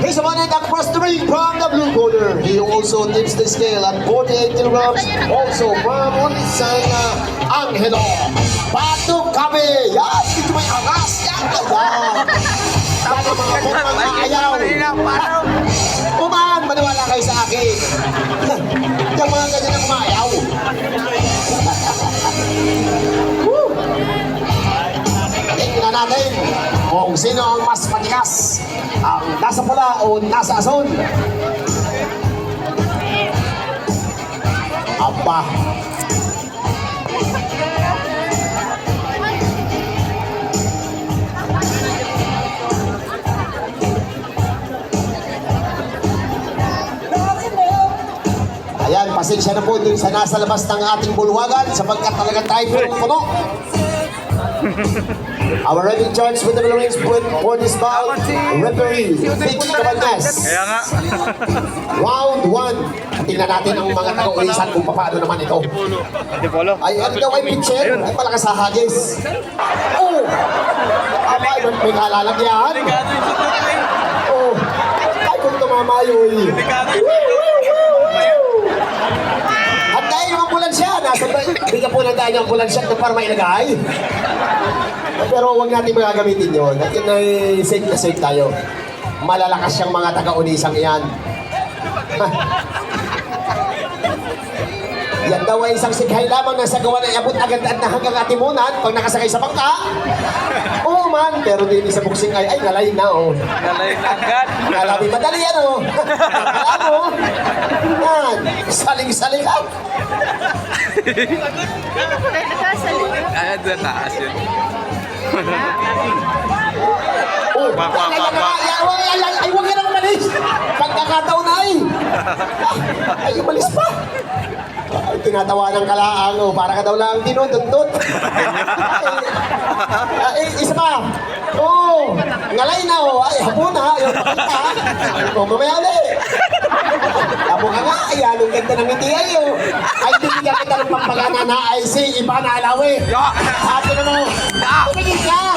His opponent across the ring from the blue corner. He also tips the scale at 48 kilograms. Also from Unisan Angelo. Batok kami. Yan, dito may angas. Yan, yan. Sana mga bukang maayaw. Kumaan, maniwala kayo sa akin. Yung mga ganyan ang maayaw. Tingnan natin kung sino ang mas matikas, ang nasa pula o nasa ason. Aba. Ayan, pasensya na po dun sa nasa labas ng ating bulwagan sapagkat talaga tayo punong-puno. Our ready charge with the Marines for this bout, referee Vic Cabanez. Kaya nga. Round 1. Tingnan natin ang mga taga-ulisan kung paano naman ito. Dipolo. Ay, ano daw ay pitcher? Ay, malakas sa hagis. Oh! Abay, may kalalagyan. Oh! Ay, kung tumamayoy. At dahil yung ambulansya, nasa bigyan po na tayo yung ambulansya na para may ilagay. Pero huwag natin magagamitin yun. At yun ay safe na safe tayo. Malalakas siyang mga taga-unisang yan. Yan daw ay isang sikhay lamang na sa gawa ng abot agad at na hanggang atimunan pag nakasakay sa bangka. Oo man, pero din sa boxing ay ngalay na oh. Nalay na agad. Nalabi madali yan oh. Ano? Yan, saling-salingan. Ayan sa taas yun. Oh, Pa. ay, huwag ka nang umalis. Pagkakataon na ay. Ay, umalis pa. Ay, tinatawanan ka lang, oh, para ka daw lang tinutundot. Ay, isa pa. Oh, ngalay na, oh. Ay, hapon ha. Ayaw pakita, ha. Oh, mamaya ulit. Tamo ka nga, ay, anong ganda ng ngiti ay, oh. Ay, bibigyan kita ng pampagana na ay si Iba na Alawi. Sabi na mo, tumigil ka.